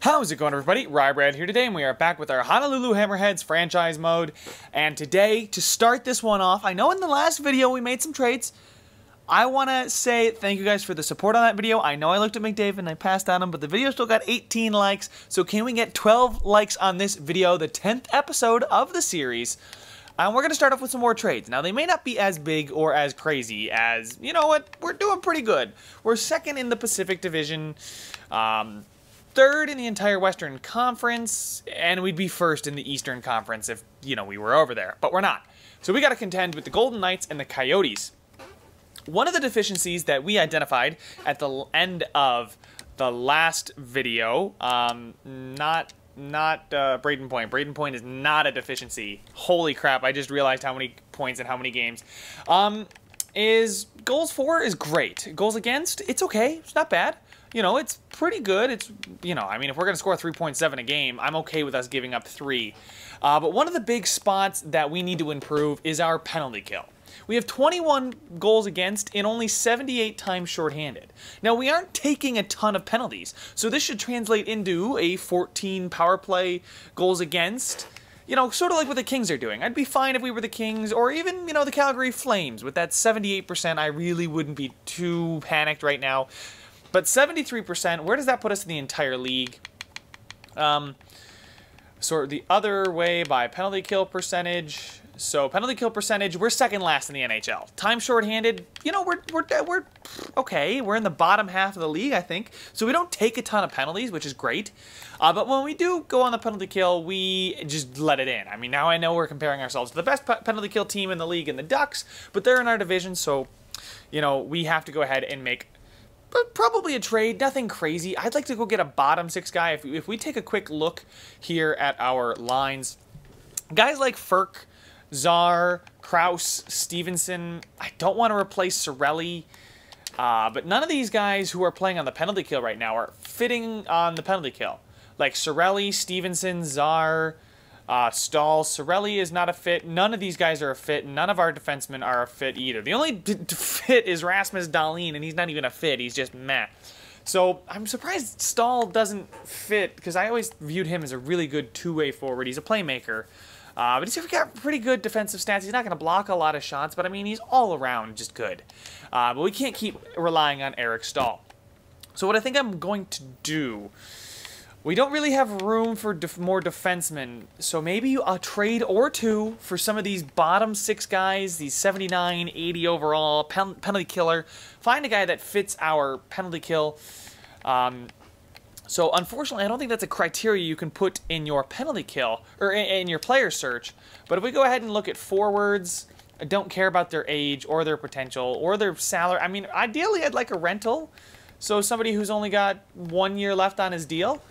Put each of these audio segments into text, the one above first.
How's it going, everybody? Rybrad here today, and we are back with our Honolulu Hammerheads franchise mode. And today, to start this one off, I know in the last video we made some trades. I want to say thank you guys for the support on that video. I know I looked at McDavid and I passed on him, but the video still got 18 likes. So can we get 12 likes on this video, the 10th episode of the series? And we're going to start off with some more trades. Now, they may not be as big or as crazy as, you know what, we're doing pretty good. We're second in the Pacific Division, third in the entire Western Conference, and we'd be first in the Eastern Conference if, you know, we were over there. But we're not. So we got to contend with the Golden Knights and the Coyotes. One of the deficiencies that we identified at the end of the last video, not Braden Point. Braden Point is not a deficiency. Holy crap, I just realized how many points and how many games. Is goals for is great. Goals against, it's okay. It's not bad. You know, it's pretty good. It's, you know, I mean, if we're going to score 3.7 a game, I'm okay with us giving up 3. But one of the big spots that we need to improve is our penalty kill. We have 21 goals against in only 78 times shorthanded. Now, we aren't taking a ton of penalties, so this should translate into a 14 power play goals against. You know, sort of like what the Kings are doing. I'd be fine if we were the Kings, or even, you know, the Calgary Flames. With that 78%, I really wouldn't be too panicked right now. But 73%, where does that put us in the entire league? Sort of the other way by penalty kill percentage. So penalty kill percentage, we're second last in the NHL. Time shorthanded, you know, we're okay. We're in the bottom half of the league, I think. So we don't take a ton of penalties, which is great. But when we do go on the penalty kill, we just let it in. I mean, now I know we're comparing ourselves to the best penalty kill team in the league in the Ducks, but they're in our division, so, you know, we have to go ahead and make probably a trade, nothing crazy. I'd like to go get a bottom 6 guy. If we take a quick look here at our lines, guys like Furk, Czar, Kraus, Stevenson, I don't want to replace Cirelli, but none of these guys who are playing on the penalty kill right now are fitting on the penalty kill. Like Cirelli, Stevenson, Czar, Stahl. Cirelli is not a fit. None of these guys are a fit. None of our defensemen are a fit either. The only fit is Rasmus Dahlin, and he's not even a fit. He's just meh. So I'm surprised Stahl doesn't fit, because I always viewed him as a really good two-way forward. He's a playmaker. But he's got pretty good defensive stats. He's not going to block a lot of shots, but I mean, he's all around just good. But we can't keep relying on Eric Stahl. So what I think I'm going to do, we don't really have room for more defensemen, so maybe a trade or two for some of these bottom 6 guys, these 79, 80 overall, penalty killer. Find a guy that fits our penalty kill. So, unfortunately, I don't think that's a criteria you can put in your penalty kill, or in your player search. But if we go ahead and look at forwards, I don't care about their age, or their potential, or their salary. I mean, ideally, I'd like a rental. So, somebody who's only got 1 year left on his deal.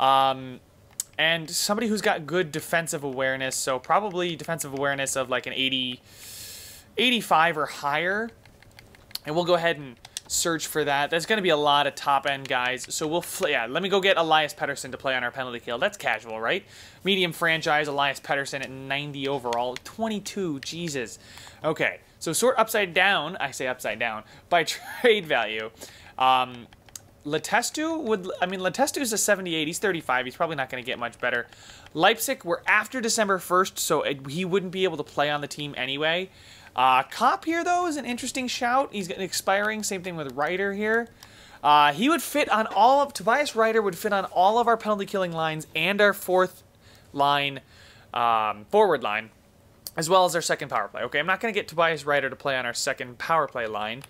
And somebody who's got good defensive awareness. So, probably defensive awareness of like an 80, 85 or higher. And we'll go ahead and search for that. There's going to be a lot of top-end guys, so we'll let me go get Elias Pettersson to play on our penalty kill. That's casual, right? Medium franchise, Elias Pettersson at 90 overall, 22, Jesus. Okay, so sort upside down, I say upside down, by trade value. Letestu's a 78, he's 35, he's probably not going to get much better. Leipzig, we're after December 1st, so he wouldn't be able to play on the team anyway. Kopp here, though, is an interesting shout. He's expiring. Same thing with Ryder here. He would fit on all of... Tobias Ryder would fit on all of our penalty-killing lines and our fourth line, forward line, as well as our second power play. Okay, I'm not going to get Tobias Ryder to play on our second power play line.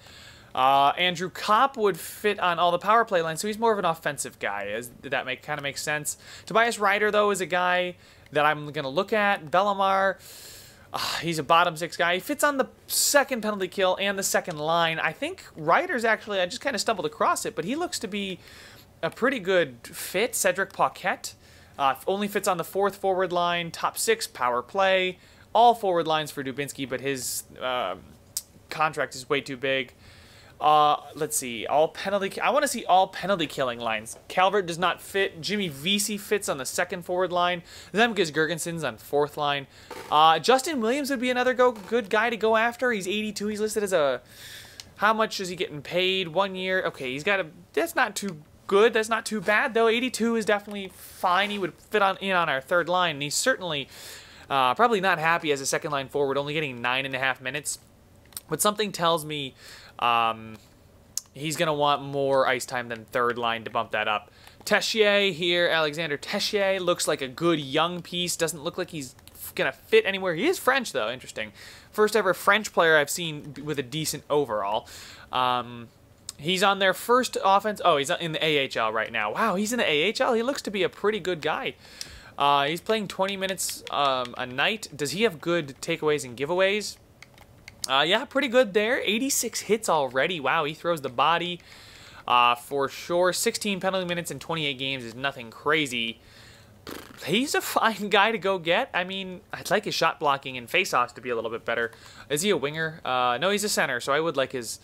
Andrew Kopp would fit on all the power play lines, so he's more of an offensive guy. That kind of makes sense. Tobias Ryder, though, is a guy that I'm going to look at. Bellemare... he's a bottom 6 guy. He fits on the second penalty kill and the second line. I think Ryder's actually, I just kind of stumbled across it, but he looks to be a pretty good fit. Cedric Paquette only fits on the 4th forward line, top 6 power play. All forward lines for Dubinsky, but his contract is way too big. Let's see, I want to see all penalty killing lines. Calvert does not fit. Jimmy Vesey fits on the second forward line. Zemgus Girgensons on 4th line. Justin Williams would be another good guy to go after. He's 82. He's listed as a... How much is he getting paid? 1 year. Okay, he's got a... That's not too good. That's not too bad, though. 82 is definitely fine. He would fit in on our third line, and he's certainly probably not happy as a second line forward, only getting 9.5 minutes. But something tells me he's going to want more ice time than third line to bump that up. Tessier here, Alexander Tessier, looks like a good young piece. Doesn't look like he's going to fit anywhere. He is French, though. Interesting. First ever French player I've seen with a decent overall. He's on their first offense. Oh, he's in the AHL right now. Wow, he's in the AHL? He looks to be a pretty good guy. He's playing 20 minutes a night. Does he have good takeaways and giveaways? Yeah, pretty good there. 86 hits already. Wow, he throws the body for sure. 16 penalty minutes in 28 games is nothing crazy. He's a fine guy to go get. I mean, I'd like his shot blocking and faceoffs to be a little bit better. Is he a winger? No, he's a center, so I would like his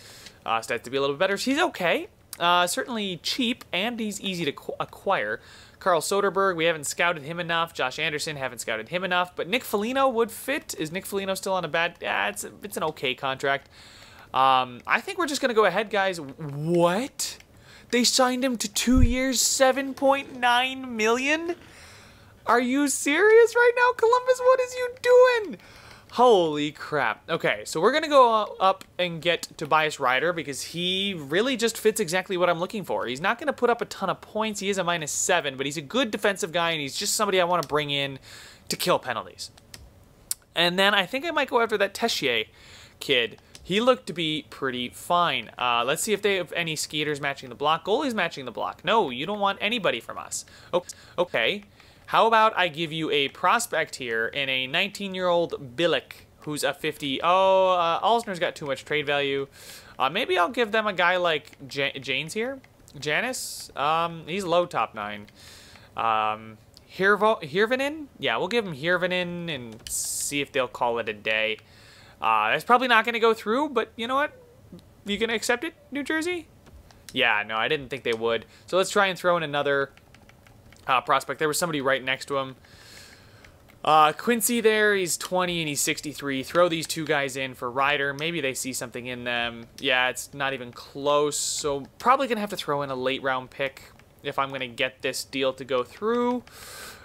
stats to be a little bit better. So he's okay. Certainly cheap, and he's easy to acquire. Carl Soderberg, we haven't scouted him enough. Josh Anderson, haven't scouted him enough. But Nick Foligno would fit. Is Nick Foligno still on a bad... it's an okay contract. I think we're just going to go ahead, guys. What? They signed him to 2 years, $7.9 million? Are you serious right now, Columbus? What is you doing? Holy crap. Okay, so we're going to go up and get Tobias Ryder because he really just fits exactly what I'm looking for. He's not going to put up a ton of points. He is a -7, but he's a good defensive guy, and he's just somebody I want to bring in to kill penalties. And then I think I might go after that Tessier kid. He looked to be pretty fine. Let's see if they have any skaters matching the block. Goalies matching the block. No, you don't want anybody from us. Oh, okay. How about I give you a prospect here in a 19-year-old Billick who's a 50. Oh, Alsner's got too much trade value. Maybe I'll give them a guy like Janes here. Janis? He's low top 9. Hirvonen? Yeah, we'll give him Hirvonen and see if they'll call it a day. That's probably not going to go through, but you know what? You going to accept it, New Jersey? Yeah, no, I didn't think they would. So let's try and throw in another prospect. There was somebody right next to him. Quincy there, he's 20 and he's 63. Throw these two guys in for Ryder. Maybe they see something in them. Yeah, it's not even close. So probably going to have to throw in a late round pick if I'm going to get this deal to go through.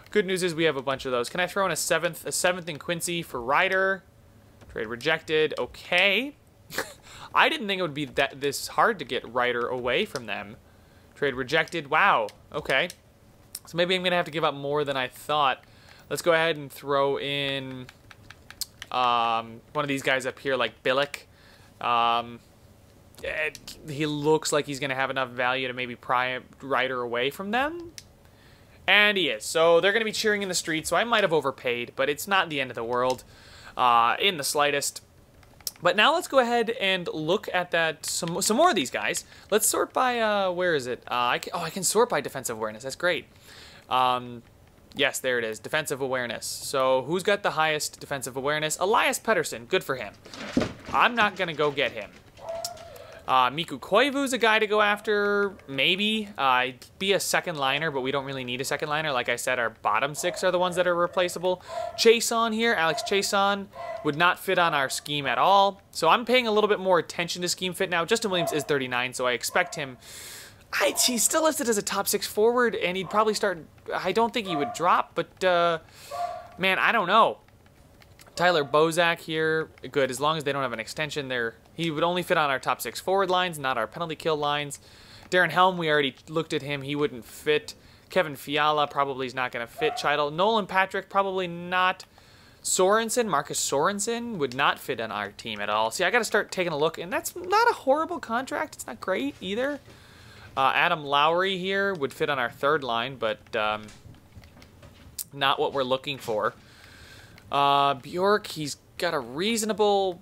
Good news is we have a bunch of those. Can I throw in a seventh in Quincy for Ryder? Trade rejected. Okay. I didn't think it would be this hard to get Ryder away from them. Trade rejected. Wow. Okay. So maybe I'm going to have to give up more than I thought. Let's go ahead and throw in one of these guys up here like Billick. He looks like he's going to have enough value to maybe pry Ryder away from them. And he is. So they're going to be cheering in the streets. So I might have overpaid, but it's not the end of the world in the slightest. But now let's go ahead and look at that some more of these guys. Let's sort by, where is it? I can sort by defensive awareness. That's great. Yes, there it is. Defensive awareness. So who's got the highest defensive awareness? Elias Pettersson. Good for him. I'm not going to go get him. Mikko Koivu's a guy to go after. Maybe. Be a second liner, but we don't really need a second liner. Like I said, our bottom 6 are the ones that are replaceable. Chason here. Alex Chason would not fit on our scheme at all. So I'm paying a little bit more attention to scheme fit now. Justin Williams is 39, so I expect him... He's still listed as a top 6 forward, and he'd probably start... I don't think he would drop, but, man, I don't know. Tyler Bozak here, good. As long as they don't have an extension there, he would only fit on our top 6 forward lines, not our penalty kill lines. Darren Helm, we already looked at him. He wouldn't fit. Kevin Fiala probably is not going to fit. Chidel. Nolan Patrick, probably not. Sorensen, Marcus Sorensen, would not fit on our team at all. See, I got to start taking a look, and that's not a horrible contract. It's not great either. Adam Lowry here would fit on our third line, but not what we're looking for. Bjork, he's got a reasonable...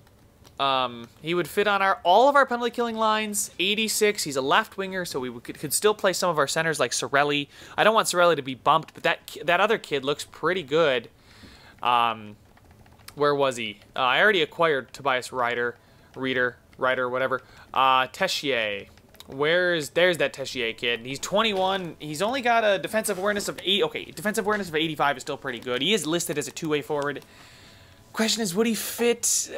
he would fit on all of our penalty killing lines. 86, he's a left winger, so we could still play some of our centers like Sorelli. I don't want Sorelli to be bumped, but that other kid looks pretty good. Where was he? I already acquired Tobias Ryder, whatever. Tessier. There's that Tessier kid. He's 21. He's only got a defensive awareness of 8. Okay, defensive awareness of 85 is still pretty good. He is listed as a two-way forward. Question is, would he fit?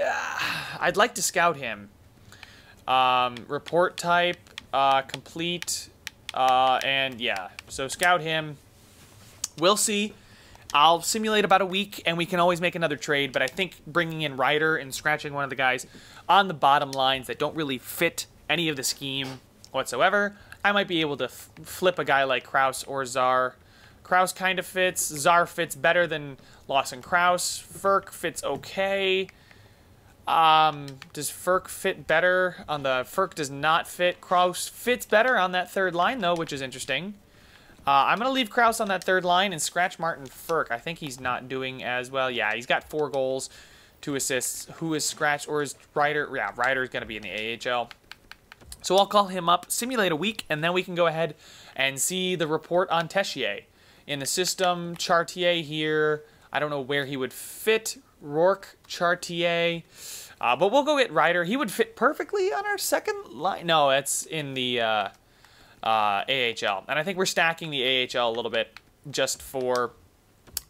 I'd like to scout him. Report type, complete. And yeah, so scout him. We'll see. I'll simulate about a week, and we can always make another trade, but I think bringing in Ryder and scratching one of the guys on the bottom lines that don't really fit any of the scheme whatsoever, I might be able to flip a guy like Kraus or Czar. Kraus kind of fits. Czar fits better than Lawson Kraus. Ferk fits okay. Does Ferk fit better on the... Ferk does not fit. Kraus fits better on that third line, though, which is interesting. I'm going to leave Kraus on that third line and scratch Martin Ferk. I think he's not doing as well. Yeah, he's got 4 goals, 2 assists. Who is scratched, or is Ryder? Yeah, Ryder's going to be in the AHL. So I'll call him up, simulate a week, and then we can go ahead and see the report on Tessier. In the system, Chartier here. I don't know where he would fit. Rourke, Chartier. But we'll go get Ryder. He would fit perfectly on our second line. No, it's in the... AHL. And I think we're stacking the AHL a little bit just for...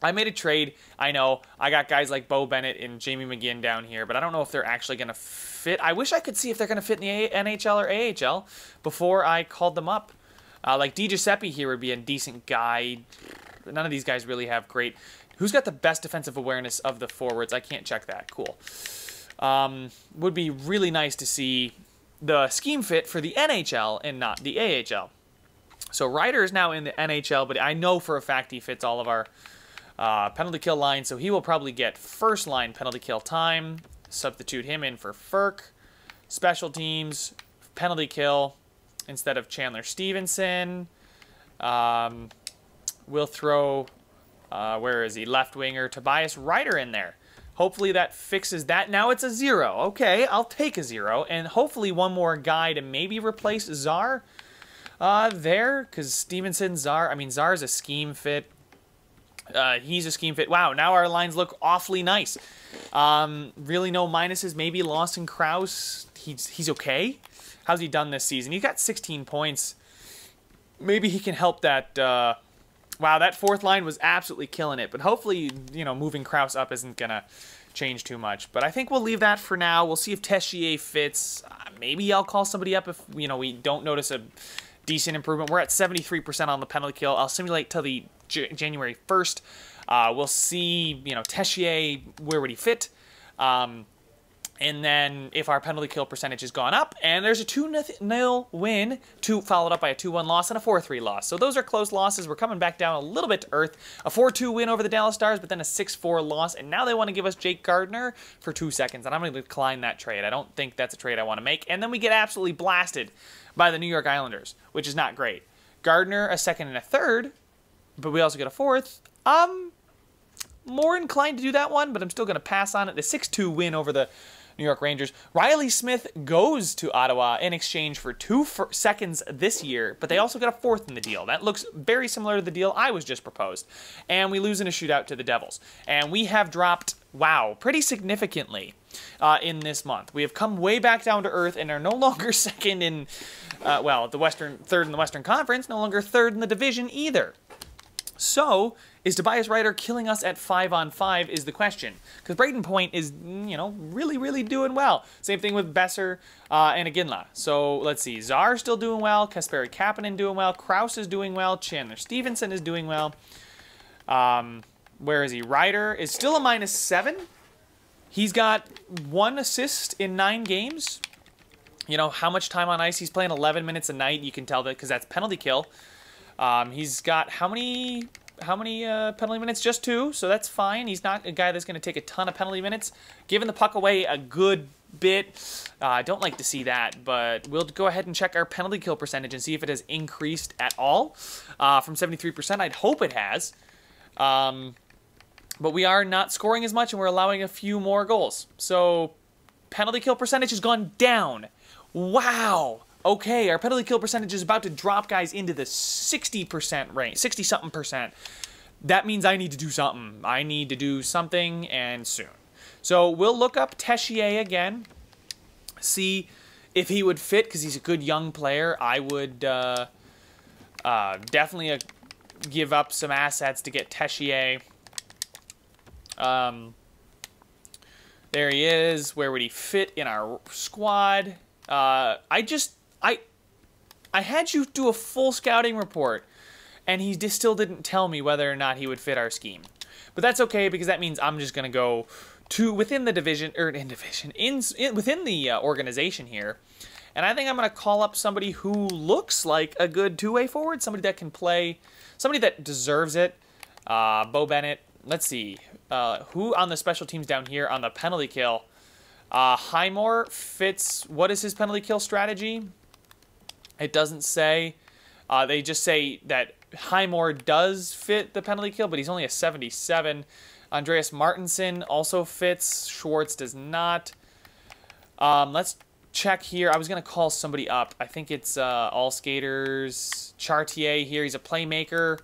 I made a trade. I know. I got guys like Bo Bennett and Jamie McGinn down here, but I don't know if they're actually going to fit. I wish I could see if they're going to fit in the NHL or AHL before I called them up. Like Di Giuseppe here would be a decent guy. None of these guys really have great... Who's got the best defensive awareness of the forwards? I can't check that. Cool. Would be really nice to see the scheme fit for the NHL and not the AHL. So Ryder is now in the NHL, but I know for a fact he fits all of our penalty kill lines, so he will probably get first line penalty kill time. Substitute him in for Ferk. Special teams, penalty kill instead of Chandler Stevenson. We'll throw, where is he, left winger, Tobias Ryder in there. Hopefully that fixes that. Now it's a 0. Okay, I'll take a 0. And hopefully one more guy to maybe replace Czar there. Because Stevenson, Czar, I mean, Czar's a scheme fit. He's a scheme fit. Wow, now our lines look awfully nice. Really no minuses. Maybe Lawson Kraus, he's okay. How's he done this season? He got 16 points. Maybe he can help that... Wow, that fourth line was absolutely killing it. But hopefully, you know, moving Kraus up isn't going to change too much. But I think we'll leave that for now. We'll see if Tessier fits. Maybe I'll call somebody up if, you know, we don't notice a decent improvement. We're at 73% on the penalty kill. I'll simulate till the January 1st. We'll see, you know, Tessier, where would he fit? And then if our penalty kill percentage has gone up, and there's a 2-0 win, followed up by a 2-1 loss and a 4-3 loss. So those are close losses. We're coming back down a little bit to earth. A 4-2 win over the Dallas Stars, but then a 6-4 loss. And now they want to give us Jake Gardner for 2 seconds. And I'm going to decline that trade. I don't think that's a trade I want to make. And then we get absolutely blasted by the New York Islanders, which is not great. Gardner, a second and a third, but we also get a 4th. More inclined to do that one, but I'm still going to pass on it. The 6-2 win over the New York Rangers. Riley Smith goes to Ottawa in exchange for 2 seconds this year, but they also got a 4th in the deal. That looks very similar to the deal I was just proposed. And we lose in a shootout to the Devils. And we have dropped, wow, pretty significantly in this month. We have come way back down to earth and are no longer second in, well, third in the Western Conference, no longer third in the division either. So, is Tobias Ryder killing us at 5-on-5 is the question. Because Braden Point is, you know, really, really doing well. Same thing with Besser and Iginla. So, let's see. Czar still doing well. Kasperi Kapanen doing well. Kraus is doing well. Chandler Stevenson is doing well. Where is he? Ryder is still a -7. He's got 1 assist in 9 games. You know, how much time on ice? He's playing 11 minutes a night. You can tell that because that's penalty kill. He's got how many penalty minutes? Just 2, so that's fine. He's not a guy that's going to take a ton of penalty minutes. Giving the puck away a good bit. I don't like to see that, but we'll go ahead and check our penalty kill percentage and see if it has increased at all from 73%. I'd hope it has. But we are not scoring as much, and we're allowing a few more goals. So penalty kill percentage has gone down. Wow. Okay, our penalty kill percentage is about to drop guys into the 60% range, 60-something percent. That means I need to do something. I need to do something, and soon. So we'll look up Tessier again, see if he would fit, because he's a good young player. I would definitely give up some assets to get Tessier. There he I I had you do a full scouting report, and he just still didn't tell me whether or not he would fit our scheme. But that's okay, because that means I'm just going to go to within the division, or within the organization here. And I think I'm going to call up somebody who looks like a good two-way forward, somebody that can play, somebody that deserves it. Bo Bennett. Let's see. Who on the special teams down here on the penalty kill? Highmore fits. What is his penalty kill strategy? It doesn't say. They just say that Highmore does fit the penalty kill, but he's only a 77. Andreas Martinson also fits. Schwartz does not. Let's check here. I was going to call somebody up. I think it's All Skaters. Chartier here. He's a playmaker.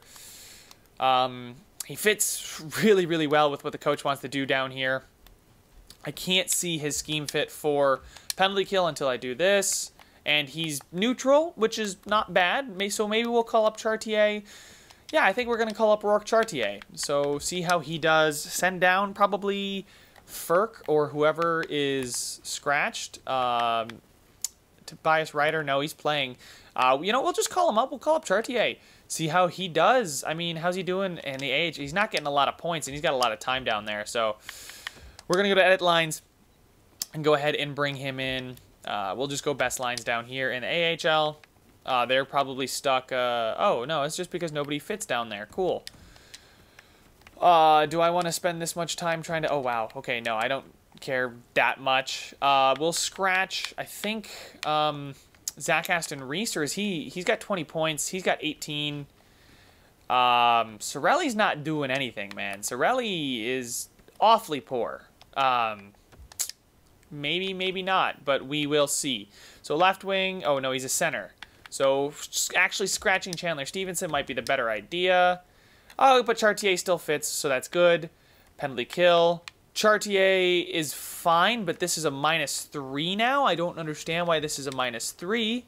He fits really, really well with what the coach wants to do down here. I can't see his scheme fit for penalty kill until I do this. And he's neutral, which is not bad. So maybe we'll call up Chartier. Yeah, I think we're going to call up Rourke Chartier. So see how he does. Send down probably Ferk or whoever is scratched. Tobias Ryder, no, he's playing. You know, we'll just call him up. We'll call up Chartier. See how he does. I mean, how's he doing in the age? He's not getting a lot of points, and he's got a lot of time down there. So we're going to go to edit lines and go ahead and bring him in. We'll just go best lines down here in the AHL. They're probably stuck. Oh, no, it's just because nobody fits down there. Cool. Do I want to spend this much time trying to... Oh, wow. Okay, no, I don't care that much. We'll scratch, I think, Zach Aston Reese, or is he's got 20 points. He's got 18. Sorelli's not doing anything, man. Sorelli is awfully poor. Maybe, maybe not, but we will see. So left wing, oh no, he's a center. So actually scratching Chandler Stevenson might be the better idea. Oh, but Chartier still fits, so that's good. Penalty kill. Chartier is fine, but this is a -3 now. I don't understand why this is a -3.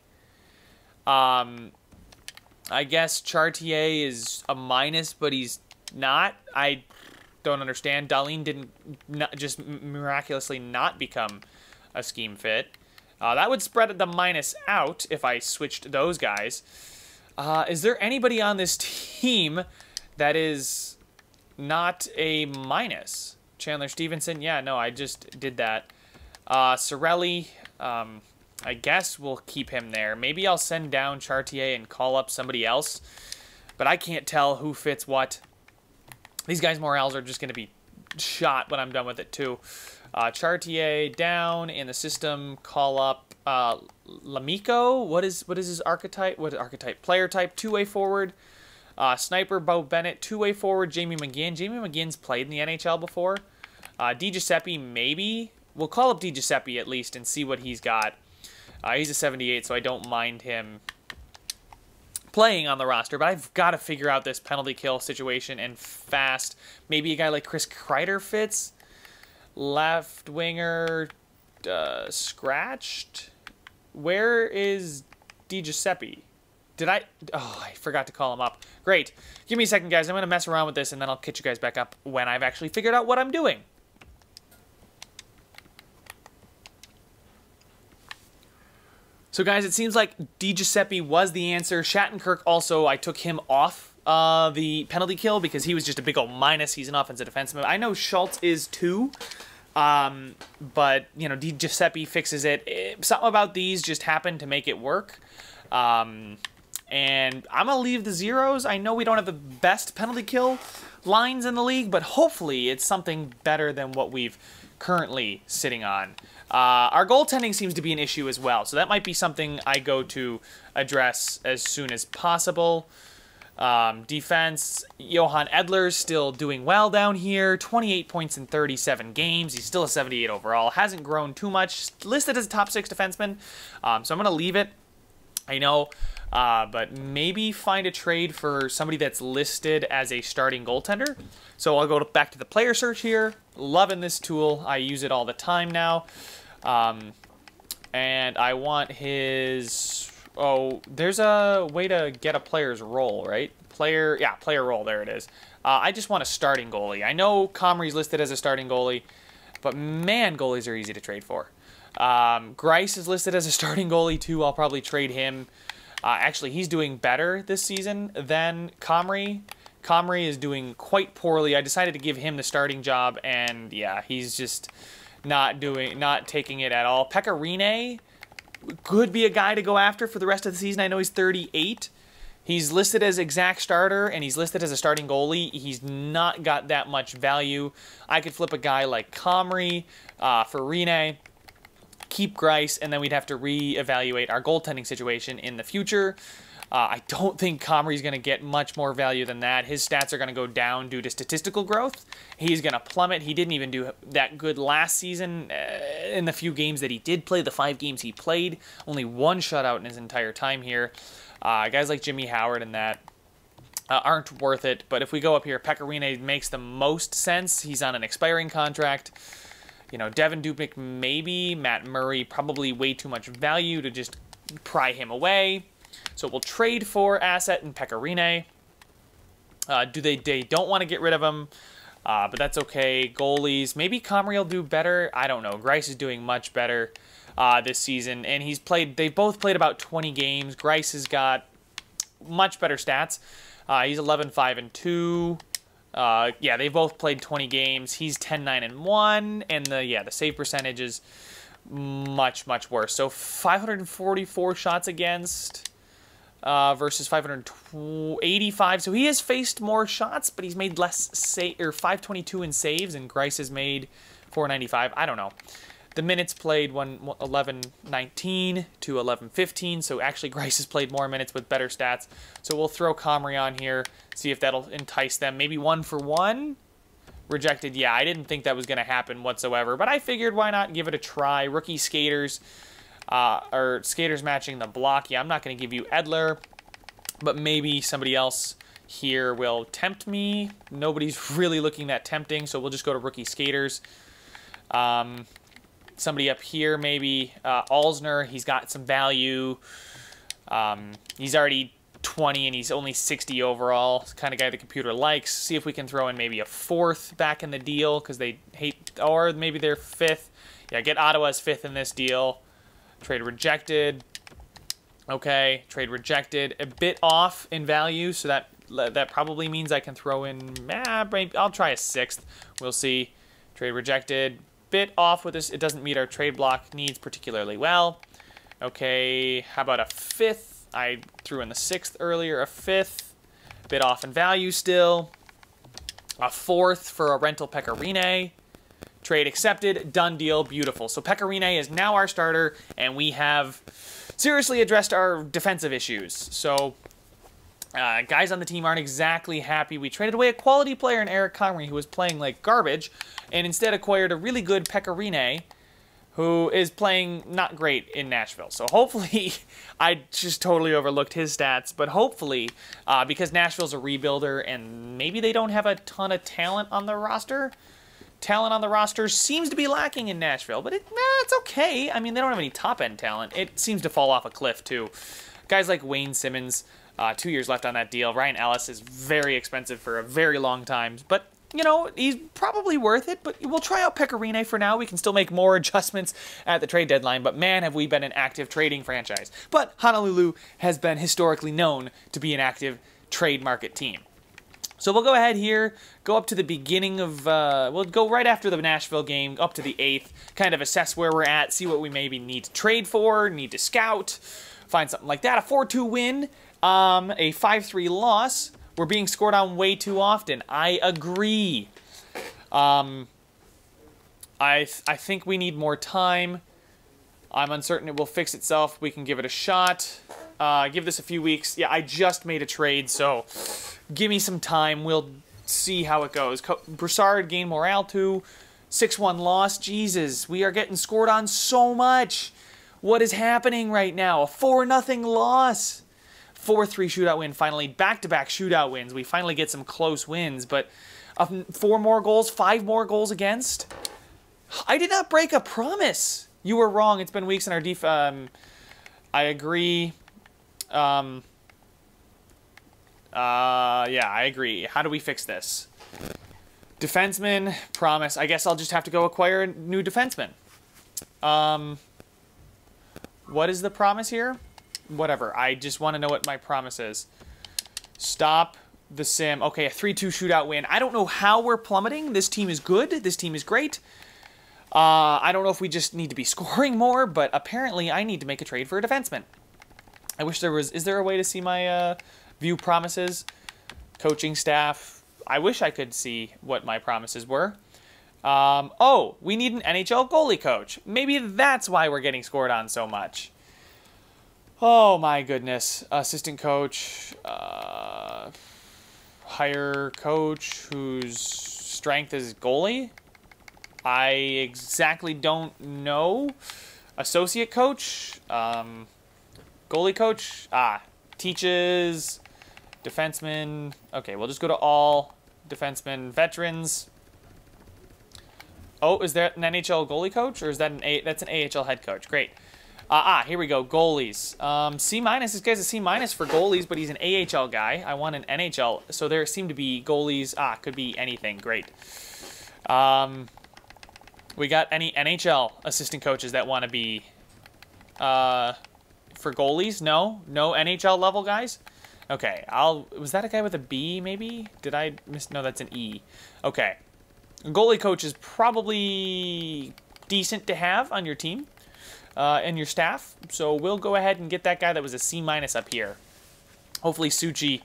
I guess Chartier is a minus, but he's not. I don't understand. Darlene didn't just miraculously not become a scheme fit. That would spread the minus out if I switched those guys. Is there anybody on this team that is not a minus? Chandler Stevenson? Yeah, no, I just did that. Sorelli, I guess we'll keep him there. Maybe I'll send down Chartier and call up somebody else, but I can't tell who fits what. These guys' morales are just going to be shot when I'm done with it, too. Chartier down in the system. Call up Lamico. What is his archetype? What archetype? Player type. Two-way forward. Sniper Bo Bennett. Two-way forward. Jamie McGinn. Jamie McGinn's played in the NHL before. Di Giuseppe, maybe. We'll call up Di Giuseppe at least and see what he's got. He's a 78, so I don't mind him playing on the roster, but I've got to figure out this penalty kill situation and fast. Maybe a guy like Chris Kreider fits. Left winger, scratched. Where is Di Giuseppe? Oh, I forgot to call him up. Great. Give me a second, guys. I'm going to mess around with this, and then I'll catch you guys back up when I've actually figured out what I'm doing. So, guys, it seems like Di Giuseppe was the answer. Shattenkirk also, I took him off the penalty kill because he was just a big old minus. He's an offensive defenseman. I know Schultz is too, but, you know, Di Giuseppe fixes it. Something about these just happened to make it work. And I'm going to leave the zeros. I know we don't have the best penalty kill lines in the league, but hopefully it's something better than what we've currently sitting on. Our goaltending seems to be an issue as well, so that might be something I go to address as soon as possible. Defense, Johan Edler's still doing well down here. 28 points in 37 games. He's still a 78 overall. Hasn't grown too much. Listed as a top 6 defenseman, so I'm going to leave it. I know, but maybe find a trade for somebody that's listed as a starting goaltender. So I'll go back to the player search here. Loving this tool. I use it all the time now. And I want his... Oh, there's a way to get a player's role, right? Player role, there it is. I just want a starting goalie. I know Comrie's listed as a starting goalie, but man, goalies are easy to trade for. Grice is listed as a starting goalie too. I'll probably trade him. Actually, he's doing better this season than Comrie. Comrie is doing quite poorly. I decided to give him the starting job, and yeah, he's just not taking it at all. Pecorine could be a guy to go after for the rest of the season. I know he's 38. He's listed as exact starter, and he's listed as a starting goalie. He's not got that much value. I could flip a guy like Comrie for Rene, keep Grice, and then we'd have to reevaluate our goaltending situation in the future. I don't think Comrie's going to get much more value than that. His stats are going to go down due to statistical growth. He's going to plummet. He didn't even do that good last season in the few games that he did play, the 5 games he played. Only 1 shutout in his entire time here. Guys like Jimmy Howard and that aren't worth it. But if we go up here, Pecorine makes the most sense. He's on an expiring contract. You know, Devin Dubnyk maybe. Matt Murray, probably way too much value to just pry him away. So we'll trade for Asset and Pecorine. They don't want to get rid of him, but that's okay. Goalies, maybe Comrie will do better. I don't know. Grice is doing much better this season, and they've both played about 20 games. Grice has got much better stats. He's 11-5-2. Yeah, they both played 20 games. He's 10-9-1, and the save percentage is much worse. So 544 shots against versus 585. So he has faced more shots, but he's made less 522 in saves, and Grice has made 495. I don't know. The minutes played 11-19 to 11-15, so actually Grice has played more minutes with better stats. So we'll throw Comrie on here, see if that'll entice them. Maybe 1-for-1. Rejected. Yeah, I didn't think that was going to happen whatsoever, but I figured why not give it a try. Rookie skaters, or skaters matching the block. Yeah, I'm not going to give you Edler, but maybe somebody else here will tempt me. Nobody's really looking that tempting, so we'll just go to rookie skaters. Somebody up here, maybe Alsner. He's got some value. He's already 20 and he's only 60 overall. It's the kind of guy the computer likes. See if we can throw in maybe a 4th back in the deal because they hate, or maybe they're 5th. Yeah, get Ottawa's 5th in this deal. Trade rejected. Okay, trade rejected. A bit off in value, so that probably means I can throw in, I'll try a 6th. We'll see. Trade rejected. Bit off with this. It doesn't meet our trade block needs particularly well. Okay, how about a 5th? I threw in the 6th earlier. A 5th. Bit off in value still. A 4th for a rental Pecorine. Trade accepted. Done deal. Beautiful. So Pecorine is now our starter, and we have seriously addressed our defensive issues. So guys on the team aren't exactly happy. We traded away a quality player in Eric Comrie who was playing like garbage, and instead acquired a really good Pecorine who is playing not great in Nashville. So hopefully, I just totally overlooked his stats, but hopefully, because Nashville's a rebuilder and maybe they don't have a ton of talent on the roster, talent on the roster seems to be lacking in Nashville, but it's okay. I mean, they don't have any top-end talent. It seems to fall off a cliff, too. Guys like Wayne Simmons, 2 years left on that deal. Ryan Ellis is very expensive for a very long time, but you know, he's probably worth it, but we'll try out Pecorine for now. We can still make more adjustments at the trade deadline, but man, have we been an active trading franchise. But Honolulu has been historically known to be an active trade market team. So we'll go ahead here, go up to the beginning of, we'll go right after the Nashville game, up to the 8th, kind of assess where we're at, see what we maybe need to trade for, need to scout, find something like that. A 4-2 win, a 5-3 loss. We're being scored on way too often. I agree. I think we need more time. I'm uncertain it will fix itself. We can give it a shot. Give this a few weeks. Yeah, I just made a trade, so give me some time. We'll see how it goes. Broussard gained morale too. 6-1 loss. Jesus, we are getting scored on so much. What is happening right now? A 4-0 loss. 4-3 shootout win, finally. Back-to-back shootout wins. We finally get some close wins, but 4 more goals, 5 more goals against. I did not break a promise. You were wrong. It's been weeks in our I agree. Yeah, I agree. How do we fix this? Defenseman, promise. I guess I'll just have to go acquire a new defenseman. What is the promise here? whatever. I just want to know what my promise is. Stop the sim. Okay, a 3-2 shootout win. I don't know how we're plummeting. This team is good. This team is great. I don't know if we just need to be scoring more, but apparently I need to make a trade for a defenseman. I wish there was... Is there a way to see my view promises? Coaching staff. I wish I could see what my promises were. Oh, we need an NHL goalie coach. Maybe that's why we're getting scored on so much. Oh my goodness. Assistant coach. Hire coach whose strength is goalie. I exactly don't know. Associate coach. Goalie coach. Teaches. Defenseman. Okay, we'll just go to all. Defensemen. Veterans. Oh, is that an NHL goalie coach? Or is that that's an AHL head coach? Great. Here we go. Goalies. C-. This guy's a C- for goalies, but he's an AHL guy. I want an NHL. So there seem to be goalies. Could be anything. Great. We got any NHL assistant coaches that want to be for goalies? No? No NHL level guys? Okay. Was that a guy with a B, maybe? Did I miss? No, that's an E. Okay. A goalie coach is probably decent to have on your team and your staff. So we'll go ahead and get that guy that was a C- up here. Hopefully Suchi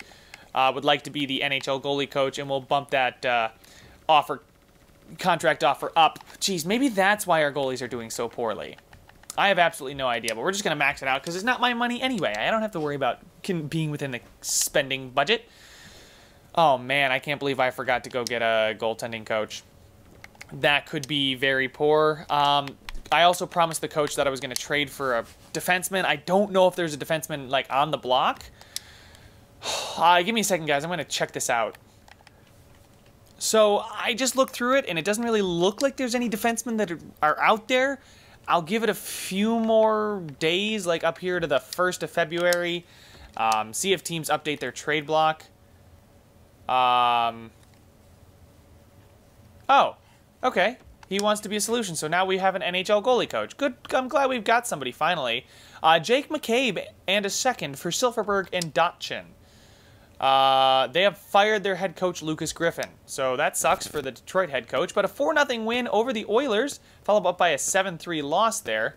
would like to be the NHL goalie coach, and we'll bump that contract offer up. Jeez, maybe that's why our goalies are doing so poorly. I have absolutely no idea, but we're just going to max it out because it's not my money anyway. I don't have to worry about being within the spending budget. Oh, man, I can't believe I forgot to go get a goaltending coach. That could be very poor. I also promised the coach that I was going to trade for a defenseman. I don't know if there's a defenseman, like, on the block. Give me a second, guys. I'm going to check this out. So I just looked through it, and it doesn't really look like there's any defensemen that are out there. I'll give it a few more days, like up here to the 1st of February. See if teams update their trade block. Oh, okay. He wants to be a solution, so now we have an NHL goalie coach. Good. I'm glad we've got somebody finally. Jake McCabe and a second for Silverberg and Dotchin. They have fired their head coach, Lucas Griffin. So that sucks for the Detroit head coach. But a 4-0 win over the Oilers, followed up by a 7-3 loss there.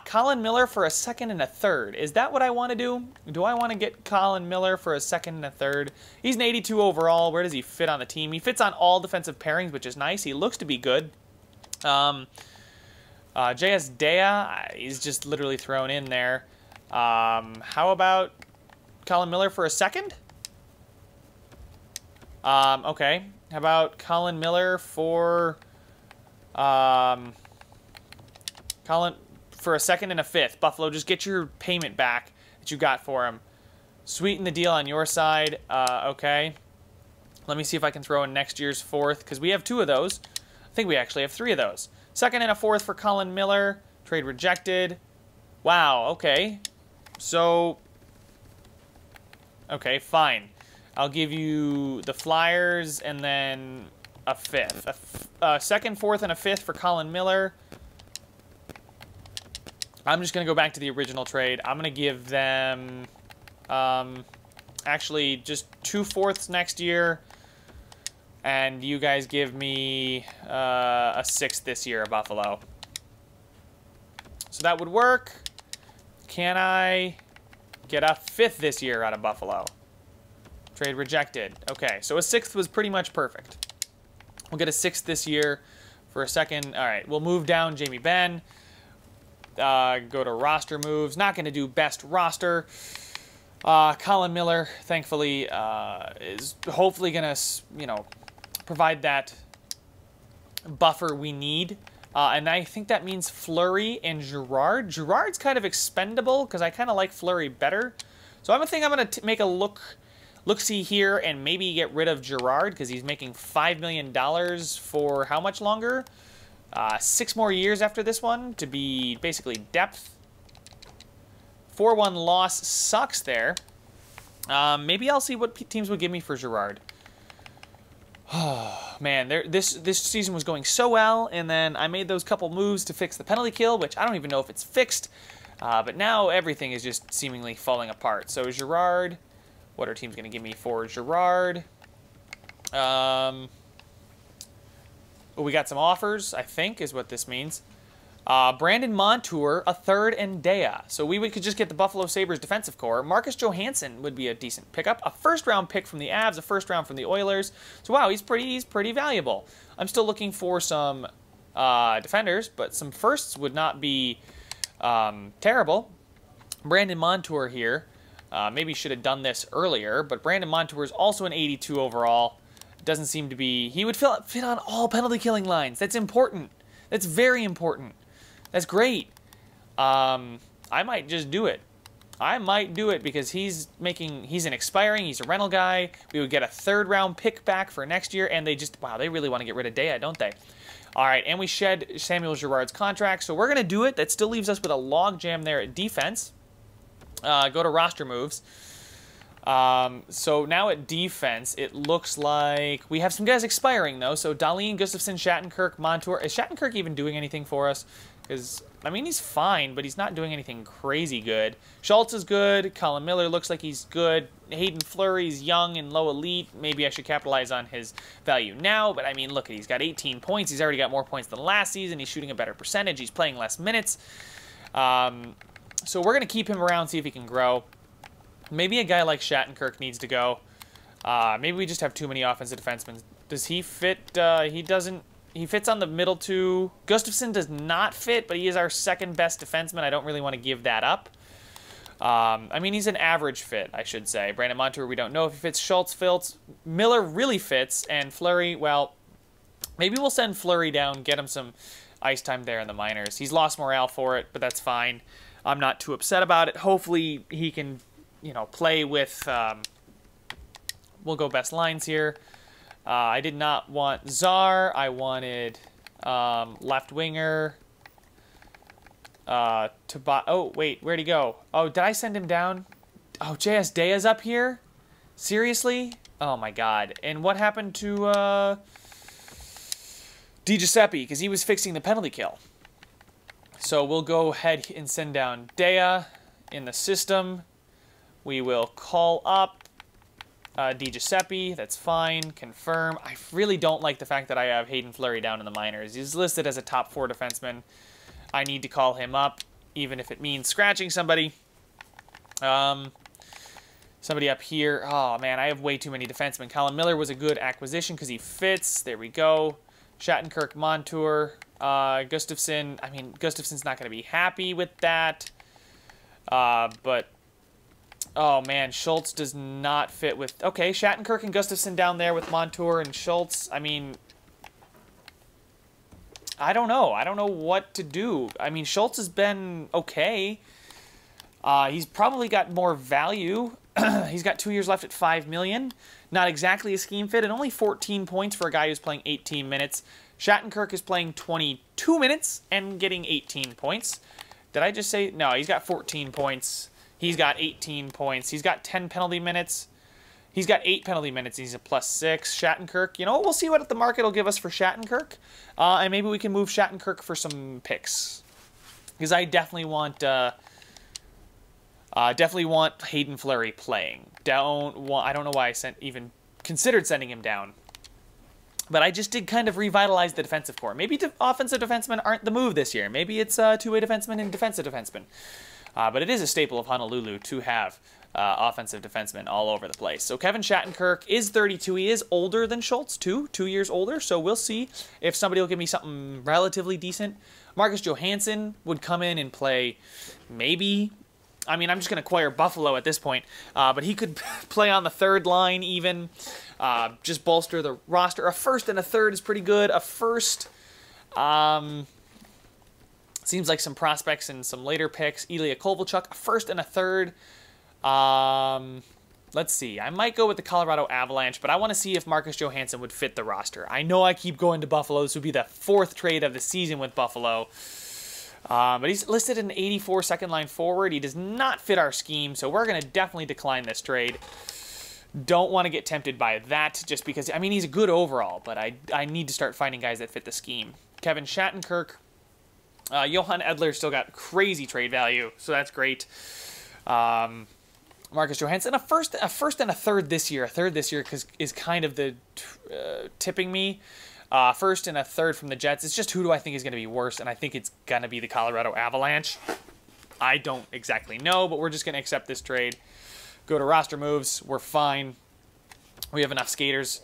Colin Miller for a second and a third. Is that what I want to do? Do I want to get Colin Miller for a second and a third? He's an 82 overall. Where does he fit on the team? He fits on all defensive pairings, which is nice. He looks to be good. J.S. Dea, he's just literally thrown in there. How about Colin Miller for a second? Okay. How about Colin Miller for for a second and a fifth? Buffalo, just get your payment back that you got for him. Sweeten the deal on your side. Okay. Let me see if I can throw in next year's fourth, because we have 2 of those. I think we actually have 3 of those. Second and a fourth for Colin Miller. Trade rejected. Wow, okay. So, okay, fine. I'll give you the Flyers and then a fifth. A second, fourth, and a fifth for Colin Miller. I'm just going to go back to the original trade. I'm going to give them actually just 2 fourths next year. And you guys give me a 6th this year at Buffalo. So that would work. Can I get a 5th this year out of Buffalo? Trade rejected. Okay, so a 6th was pretty much perfect. We'll get a 6th this year for a second. All right, we'll move down Jamie Benn. Go to roster moves. Not going to do best roster. Colin Miller, thankfully, is hopefully going to, you know, provide that buffer we need. And I think that means Fleury and Girard. Girard's kind of expendable because I kind of like Fleury better. So I think I'm going to make a look-see here and maybe get rid of Girard because he's making $5 million for how much longer? 6 more years after this one to be basically depth. 4-1 loss sucks there. Maybe I'll see what teams would give me for Girard. Oh, man, this season was going so well, and then I made those couple moves to fix the penalty kill, which I don't even know if it's fixed. But now everything is just seemingly falling apart. So Girard, what are teams going to give me for Girard? We got some offers, I think, is what this means. Brandon Montour, a third, and Dea. So we could just get the Buffalo Sabres defensive core. Marcus Johansson would be a decent pickup. A first-round pick from the Avs, a first-round from the Oilers. So, wow, he's pretty valuable. I'm still looking for some defenders, but some firsts would not be terrible. Brandon Montour here. Maybe should have done this earlier, but Brandon Montour is also an 82 overall. Doesn't seem to be... He would fit on all penalty-killing lines. That's important. That's very important. That's great. I might just do it. I might do it because he's an expiring, he's a rental guy. We would get a third-round pick back for next year, and wow, they really want to get rid of Dea, don't they? All right, and we shed Samuel Girard's contract, so we're going to do it. That still leaves us with a logjam there at defense. Go to roster moves. So now at defense, it looks like we have some guys expiring, though. So Dahlin, Gustafsson, Shattenkirk, Montour. Is Shattenkirk even doing anything for us? Because, I mean, he's fine, but he's not doing anything crazy good. Schultz is good. Colin Miller looks like he's good. Hayden Fleury's young and low elite. Maybe I should capitalize on his value now. But, I mean, look, he's got 18 points. He's already got more points than last season. He's shooting a better percentage. He's playing less minutes. So we're going to keep him around, see if he can grow. Maybe a guy like Shattenkirk needs to go. Maybe we just have too many offensive defensemen. Does he fit? He doesn't. He fits on the middle two. Gustafsson does not fit, but he is our second best defenseman. I don't really want to give that up. I mean, he's an average fit, I should say. Brandon Montour, we don't know if he fits. Schultz fits. Miller really fits. And Fleury, well, maybe we'll send Fleury down, get him some ice time there in the minors. He's lost morale for it, but that's fine. I'm not too upset about it. Hopefully he can, you know, play with... we'll go best lines here. I did not want Czar. I wanted left winger. Oh, wait, where'd he go? Oh, did I send him down? Oh, J.S. Dea's up here? Seriously? Oh, my God. And what happened to Di Giuseppe? Because he was fixing the penalty kill. So we'll go ahead and send down Dea in the system. We will call up Di Giuseppe, that's fine, confirm. I really don't like the fact that I have Hayden Fleury down in the minors. He's listed as a top 4 defenseman. I need to call him up, even if it means scratching somebody. Somebody up here. Oh, man, I have way too many defensemen. Colin Miller was a good acquisition because he fits. There we go. Shattenkirk, Montour, Gustafsson. I mean, Gustafsson's not going to be happy with that. But... oh, man, Schultz does not fit with... okay, Shattenkirk and Gustafsson down there with Montour and Schultz. I mean, I don't know. I don't know what to do. I mean, Schultz has been okay. He's probably got more value. He's got 2 years left at $5 million. Not exactly a scheme fit, and only 14 points for a guy who's playing 18 minutes. Shattenkirk is playing 22 minutes and getting 18 points. Did I just say... no, he's got 14 points. He's got 18 points. He's got 10 penalty minutes. He's got 8 penalty minutes. He's a +6. Shattenkirk, you know, we'll see what the market will give us for Shattenkirk. And maybe we can move Shattenkirk for some picks. Because I definitely want Hayden Fleury playing. I don't know why I even considered sending him down. But I just did kind of revitalize the defensive core. Maybe offensive defensemen aren't the move this year. Maybe it's two-way defensemen and defensive defensemen. But it is a staple of Honolulu to have offensive defensemen all over the place. So Kevin Shattenkirk is 32. He is older than Schultz, too. 2 years older. So we'll see if somebody will give me something relatively decent. Marcus Johansson would come in and play maybe... I mean, I'm just going to acquire Buffalo at this point. But he could play on the third line even. Just bolster the roster. A first and a third is pretty good. A first... seems like some prospects and some later picks. Ilya Kovalchuk, a first and a third. Let's see. I might go with the Colorado Avalanche, but I want to see if Marcus Johansson would fit the roster. I know I keep going to Buffalo. This would be the 4th trade of the season with Buffalo. But he's listed an 84 second-line forward. He does not fit our scheme, so we're going to definitely decline this trade. Don't want to get tempted by that just because, I mean, he's a good overall, but I need to start finding guys that fit the scheme. Kevin Shattenkirk. Johan Edler still got crazy trade value, so that's great. Marcus Johansson, a first and a third this year. A third this year is kind of the tipping me. First and a third from the Jets. It's just who do I think is going to be worse, and I think it's going to be the Colorado Avalanche. I don't exactly know, but we're just going to accept this trade. Go to roster moves. We're fine. We have enough skaters.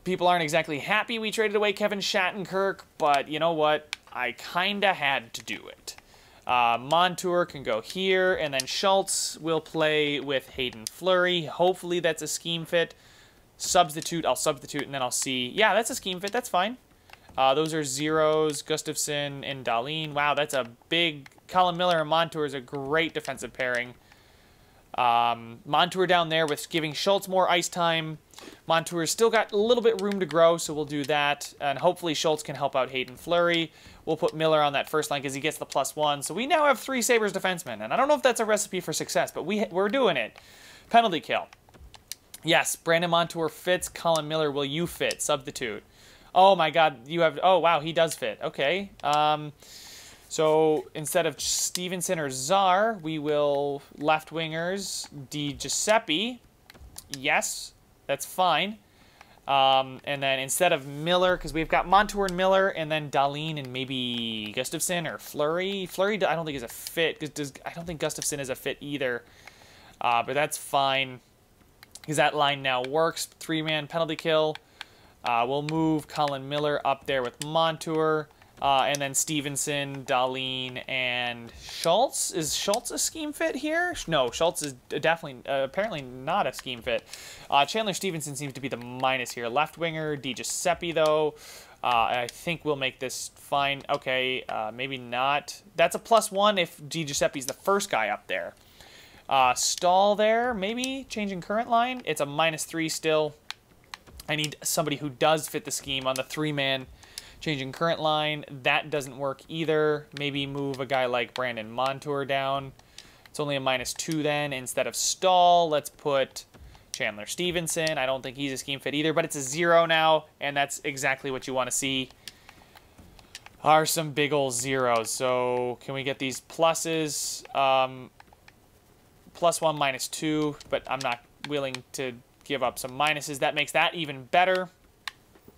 People aren't exactly happy we traded away Kevin Shattenkirk, but you know what? I kind of had to do it. Montour can go here, and then Schultz will play with Hayden Fleury. Hopefully that's a scheme fit. Substitute, I'll substitute, and then I'll see. Yeah, that's a scheme fit. That's fine. Those are zeros. Gustafsson and Dahlin. Wow, that's a big... Colin Miller and Montour is a great defensive pairing. Montour down there with giving Schultz more ice time. Montour's still got a little bit room to grow, so we'll do that. And hopefully Schultz can help out Hayden Fleury. We'll put Miller on that first line because he gets the +1. So we now have 3 Sabres defensemen. And I don't know if that's a recipe for success, but we're doing it. Penalty kill. Yes, Brandon Montour fits. Colin Miller, will you fit? Substitute. Oh my god, you have... Oh, wow, he does fit. Okay. So instead of Stevenson or Czar, we will left wingers Di Giuseppe. Yes, that's fine. And then instead of Miller, because we've got Montour and Miller, and then Dahlin and maybe Gustafsson or Fleury. Fleury, I don't think is a fit. I don't think Gustafsson is a fit either. But that's fine because that line now works. 3-man penalty kill. We'll move Colin Miller up there with Montour. And then Stevenson, Dahlin, and Schultz. Is Schultz a scheme fit here? No, Schultz is definitely, apparently not a scheme fit. Chandler Stevenson seems to be the minus here. Left winger, Di Giuseppe, though. I think we'll make this fine. Okay, maybe not. That's a +1 if Di Giuseppe's the first guy up there. Stahl there, maybe. Changing current line. It's a -3 still. I need somebody who does fit the scheme on the 3-man. Changing current line, that doesn't work either. Maybe move a guy like Brandon Montour down. It's only a -2 then. Instead of Stahl, let's put Chandler Stevenson. I don't think he's a scheme fit either, but it's a 0 now, and that's exactly what you want to see. Are some big ol' zeros. So can we get these pluses? +1, -2, but I'm not willing to give up some minuses. That makes that even better.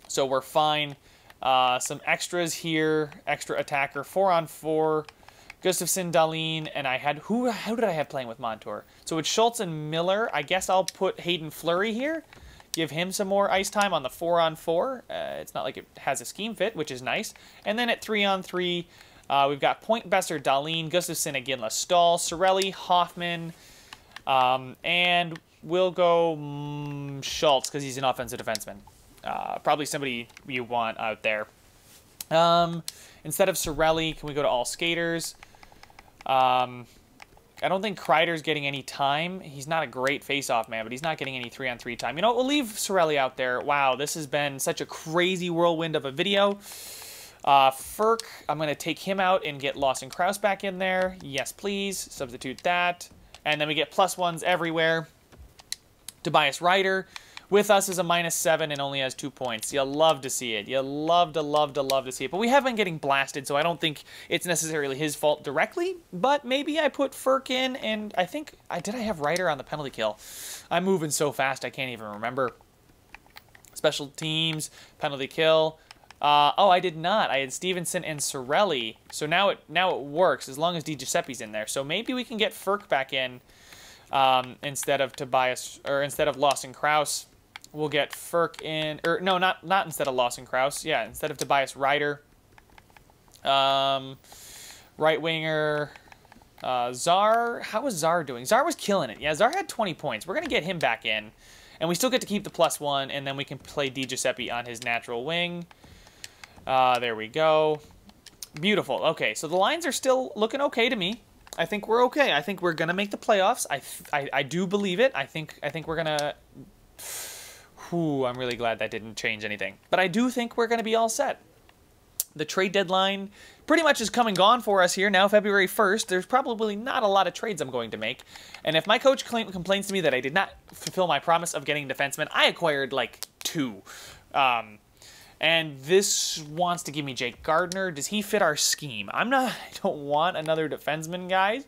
So we're fine. Some extras here. Extra attacker, 4-on-4. Gustafsson, Dahlin, and I had... Who did I have playing with Montour? So with Schultz and Miller, I guess I'll put Hayden Fleury here. Give him some more ice time on the 4-on-4. It's not like it has a scheme fit, which is nice. And then at 3-on-3, we've got Point Besser, Dahlin, Gustafsson, Iginla, Stahl, Cirelli, Hoffman, and we'll go Schultz because he's an offensive defenseman. Probably somebody you want out there. Instead of Cirelli, can we go to all skaters? I don't think Kreider's getting any time. He's not a great face-off man, but he's not getting any 3-on-3 time. You know what? We'll leave Cirelli out there. Wow, this has been such a crazy whirlwind of a video. Ferk, I'm going to take him out and get Lawson Krause back in there. Yes, please. Substitute that. And then we get +1s everywhere. Tobias Ryder with us is a -7 and only has 2 points. You love to see it. You love to see it. But we have been getting blasted, so I don't think it's necessarily his fault directly. But maybe I put Ferk in, and I think... Did I have Ryder on the penalty kill? I'm moving so fast I can't even remember. Special teams, penalty kill. Oh, I did not. I had Stevenson and Cirelli. So now it works as long as Di Giuseppe's in there. So maybe we can get Ferk back in instead of Tobias, or instead of Lawson Krause. We'll get Ferk in, or no, not instead of Lawson Krause. Yeah, instead of Tobias Ryder. Right winger, Czar. How was Czar doing? Czar was killing it. Yeah, Czar had 20 points. We're gonna get him back in, and we still get to keep the +1, and then we can play Di Giuseppe on his natural wing. There we go. Beautiful. Okay, so the lines are still looking okay to me. I think we're okay. I think we're gonna make the playoffs. I do believe it. I think we're gonna. Ooh, I'm really glad that didn't change anything. But I do think we're going to be all set. The trade deadline pretty much is come and gone for us here. Now, February 1st, there's probably not a lot of trades I'm going to make. And if my coach complains to me that I did not fulfill my promise of getting defensemen, I acquired like 2. And And this wants to give me Jake Gardner. Does he fit our scheme? I don't want another defenseman, guys.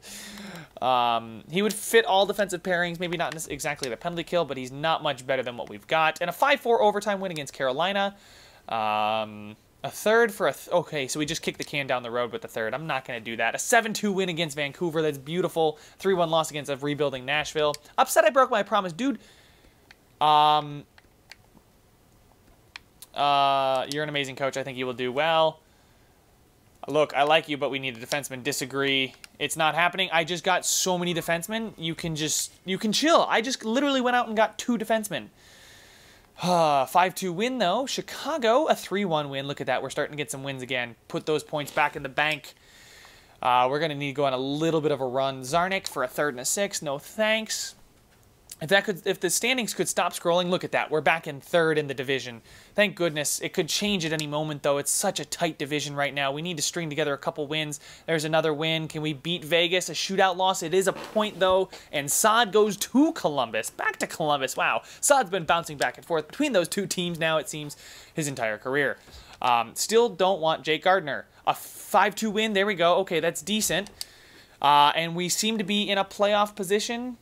He would fit all defensive pairings, maybe not exactly the penalty kill, but he's not much better than what we've got. And a 5-4 overtime win against Carolina. A third for okay, so we just kicked the can down the road with the third. I'm not going to do that. A 7-2 win against Vancouver. That's beautiful. 3-1 loss against a rebuilding Nashville. Upset I broke my promise. Dude, you're an amazing coach. I think you will do well. Look, I like you, but we need a defenseman. Disagree. It's not happening. I just got so many defensemen. You can chill. I just literally went out and got 2 defensemen. 5-2 win, though. Chicago, a 3-1 win. Look at that. We're starting to get some wins again. Put those points back in the bank. We're going to need to go on a little bit of a run. Zarnik for a 3rd and a 6th. No thanks. If the standings could stop scrolling, look at that. We're back in 3rd in the division. Thank goodness. It could change at any moment, though. It's such a tight division right now. We need to string together a couple wins. There's another win. Can we beat Vegas? A shootout loss. It is a point, though. And Saad goes to Columbus. Back to Columbus. Wow. Saad's been bouncing back and forth between those 2 teams now, it seems, his entire career. Still don't want Jake Gardner. A 5-2 win. There we go. Okay, that's decent. And we seem to be in a playoff position.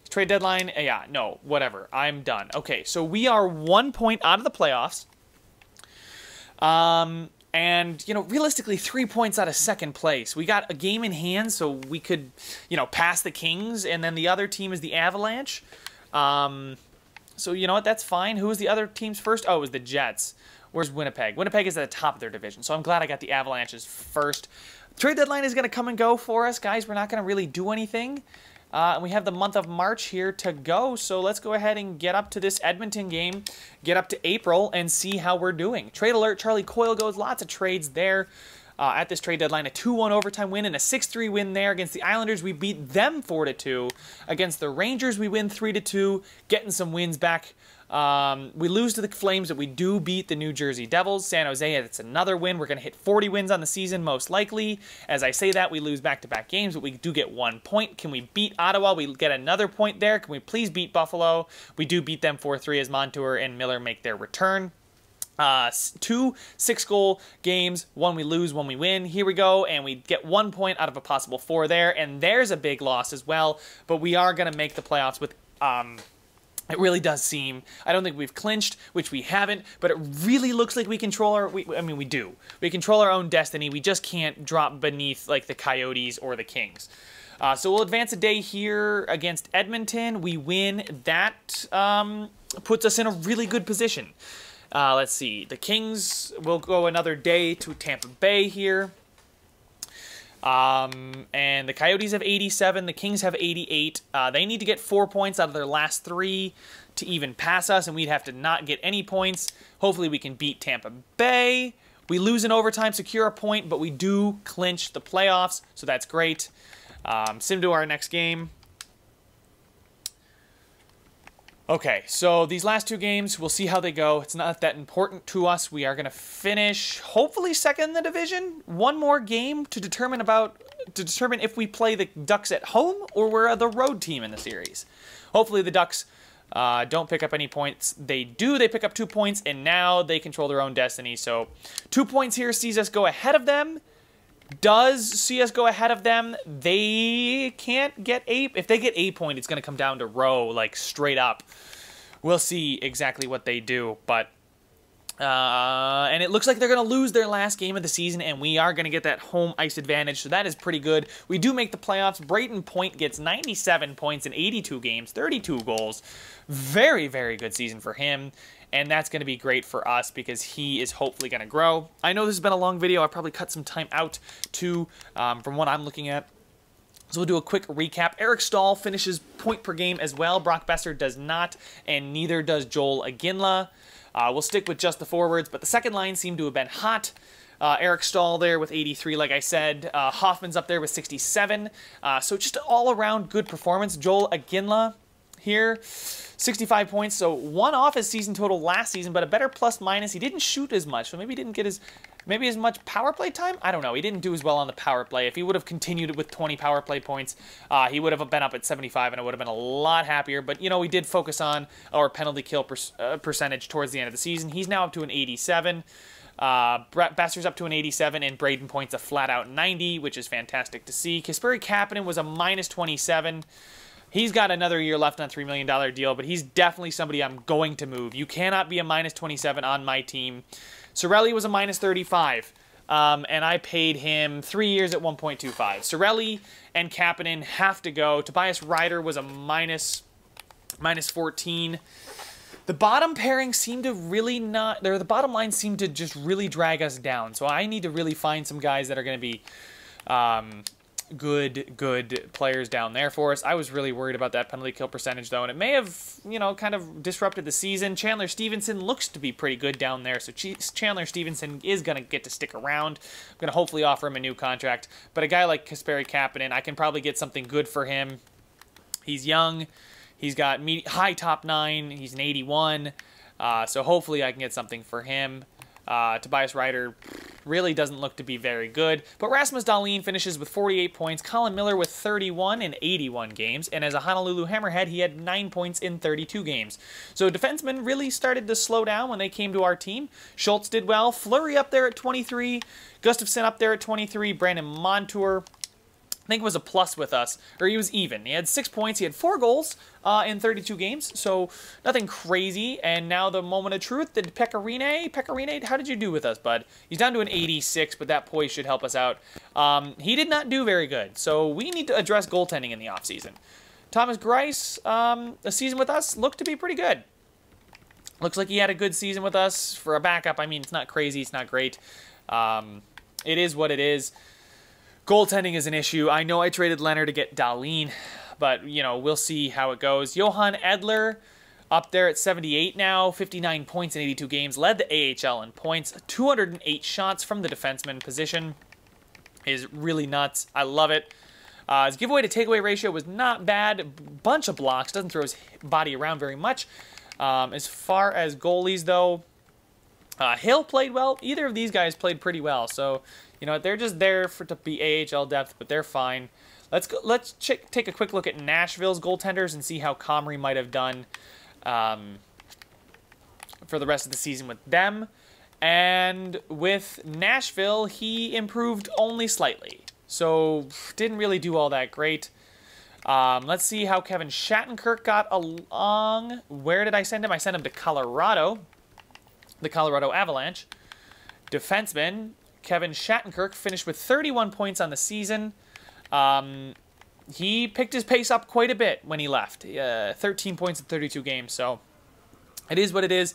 Trade deadline, yeah, no, whatever. I'm done. Okay, so we are 1 point out of the playoffs. And, you know, realistically, 3 points out of 2nd place. We got a game in hand, so we could, you know, pass the Kings, and then the other team is the Avalanche. So, you know what, that's fine. Who was the other teams first? Oh, it was the Jets. Where's Winnipeg? Winnipeg is at the top of their division, so I'm glad I got the Avalanches first. Trade deadline is going to come and go for us, guys. We're not going to really do anything. And we have the month of March here to go, so let's go ahead and get up to this Edmonton game, get up to April, and see how we're doing. Trade alert, Charlie Coyle goes, lots of trades there at this trade deadline. A 2-1 overtime win and a 6-3 win there against the Islanders. We beat them 4-2. Against the Rangers, we win 3-2, getting some wins back. We lose to the Flames, but we do beat the New Jersey Devils. San Jose, it's another win. We're going to hit 40 wins on the season, most likely. As I say that, we lose back-to-back games, but we do get 1 point. Can we beat Ottawa? We get another point there. Can we please beat Buffalo? We do beat them 4-3 as Montour and Miller make their return. 2 6-goal games, 1 we lose, 1 we win. Here we go, and we get 1 point out of a possible 4 there, and there's a big loss as well, but we are going to make the playoffs with... It really does seem. I don't think we've clinched, which we haven't, but it really looks like we control our... I mean, we do. We control our own destiny. We just can't drop beneath, like, the Coyotes or the Kings. So we'll advance a day here against Edmonton. We win. That puts us in a really good position. Let's see. The Kings will go another day to Tampa Bay here. And the Coyotes have 87, the Kings have 88. They need to get 4 points out of their last 3 to even pass us, and we'd have to not get any points. Hopefully we can beat Tampa Bay. We lose in overtime, secure a point, but we do clinch the playoffs, so that's great. Sim to our next game. Okay, so these last 2 games, we'll see how they go. It's not that important to us. We are going to finish, hopefully, 2nd in the division. 1 more game to determine if we play the Ducks at home or we're the road team in the series. Hopefully the Ducks don't pick up any points. They do. They pick up 2 points, and now they control their own destiny. So 2 points here sees us go ahead of them. Does see us go ahead of them. They can't get 8. If they get 8 points, it's going to come down to row, like, straight up. We'll see exactly what they do, but... and it looks like they're going to lose their last game of the season, and we are going to get that home ice advantage, so that is pretty good. We do make the playoffs. Brayden Point gets 97 points in 82 games, 32 goals. Very, very good season for him. And that's going to be great for us because he is hopefully going to grow. I know this has been a long video. I'll probably cut some time out too from what I'm looking at. So we'll do a quick recap. Eric Stahl finishes point per game as well. Brock Besser does not, and neither does Joel Aginla. We'll stick with just the forwards, but the second line seemed to have been hot. Eric Stahl there with 83, like I said. Hoffman's up there with 67. So just an all-around good performance. Joel Aginla here, 65 points, so 1 off his season total last season, but a better plus-minus. He didn't shoot as much, so maybe he didn't get as maybe as much power play time. I don't know. He didn't do as well on the power play. If he would have continued with 20 power play points, he would have been up at 75, and I would have been a lot happier. But, you know, we did focus on our penalty kill percentage towards the end of the season. He's now up to an 87. Brett Besser's up to an 87, and Braden Point's a flat-out 90, which is fantastic to see. Kasperi Kapanen was a minus 27. He's got another year left on a $3 million deal, but he's definitely somebody I'm going to move. You cannot be a minus 27 on my team. Cirelli was a minus 35, and I paid him 3 years at 1.25. Cirelli and Kapanen have to go. Tobias Ryder was a minus 14. The bottom pairing seemed to really not, the bottom line seemed to just really drag us down. So I need to really find some guys that are going to be good players down there for us. I was really worried about that penalty kill percentage, though, and it may have, you know, kind of disrupted the season. Chandler Stevenson looks to be pretty good down there, so Chandler Stevenson is going to get to stick around. I'm going to hopefully offer him a new contract. But a guy like Kasperi Kapanen, I can probably get something good for him. He's young. He's got high top 9. He's an 81. So hopefully I can get something for him. Tobias Ryder really doesn't look to be very good. But Rasmus Dahlin finishes with 48 points. Colin Miller with 31 in 81 games. And as a Honolulu Hammerhead, he had 9 points in 32 games. So defensemen really started to slow down when they came to our team. Schultz did well. Fleury up there at 23. Gustafsson up there at 23. Brandon Montour, I think, was a plus with us, or he was even. He had 6 points. He had 4 goals in 32 games, so nothing crazy. And now the moment of truth, did Pecorine, how did you do with us, bud? He's down to an 86, but that poise should help us out. He did not do very good, so we need to address goaltending in the offseason. Thomas Greiss, a season with us, looked to be pretty good. Looks like he had a good season with us. For a backup, I mean, it's not crazy, it's not great. It is what it is. Goaltending is an issue. I know I traded Leonard to get Dahlin, but, you know, we'll see how it goes. Johan Edler up there at 78 now, 59 points in 82 games, led the AHL in points, 208 shots from the defenseman position is really nuts. I love it. His giveaway to takeaway ratio was not bad. Bunch of blocks, doesn't throw his body around very much. As far as goalies, though, Hill played well. Either of these guys played pretty well, so you know, they're just there to be AHL depth, but they're fine. Let's take a quick look at Nashville's goaltenders and see how Comrie might have done for the rest of the season with them. And with Nashville, he improved only slightly, so didn't really do all that great. Let's see how Kevin Shattenkirk got along. Where did I send him? I sent him to Colorado, the Colorado Avalanche. Defenseman Kevin Shattenkirk finished with 31 points on the season. He picked his pace up quite a bit when he left. 13 points in 32 games, so it is what it is.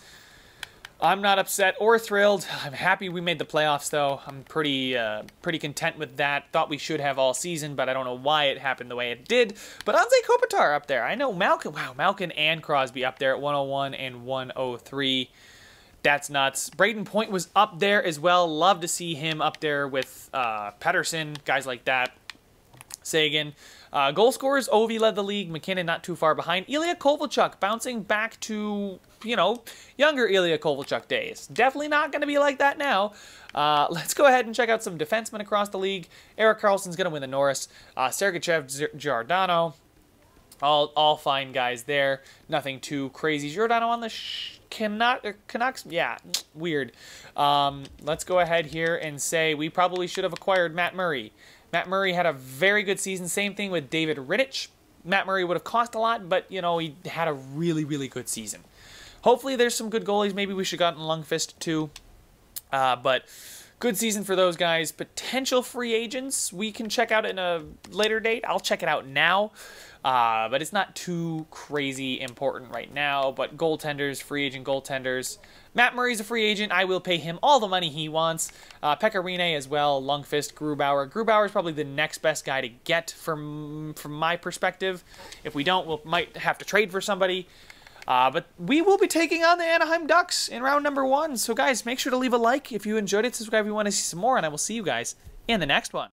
I'm not upset or thrilled. I'm happy we made the playoffs, though. I'm pretty content with that. Thought we should have all season, but I don't know why it happened the way it did. But Anze Kopitar up there. I know Malkin. Wow, Malkin and Crosby up there at 101 and 103. That's nuts. Braden Point was up there as well. Love to see him up there with Pettersson, guys like that. Sagan. Goal scorers, Ovi led the league. McKinnon not too far behind. Ilya Kovalchuk bouncing back to, you know, younger Ilya Kovalchuk days. Definitely not going to be like that now. Let's go ahead and check out some defensemen across the league. Erik Karlsson's going to win the Norris. Sergachev, Giordano. All fine guys there. Nothing too crazy. Giordano on the Canucks? Yeah, weird. Let's go ahead here and say we probably should have acquired Matt Murray. Matt Murray had a very good season. Same thing with David Rittich. Matt Murray would have cost a lot, but, you know, he had a really, really good season. Hopefully there's some good goalies. Maybe we should have gotten Lundqvist too. But good season for those guys. Potential free agents we can check out in a later date. I'll check it out now. But it's not too crazy important right now. But goaltenders, free agent goaltenders. Matt Murray's a free agent. I will pay him all the money he wants. Pecorine as well. Lundqvist, Grubauer. Grubauer is probably the next best guy to get from my perspective. If we don't, we might have to trade for somebody. But we will be taking on the Anaheim Ducks in round number 1. So guys, make sure to leave a like if you enjoyed it. Subscribe if you want to see some more. And I will see you guys in the next one.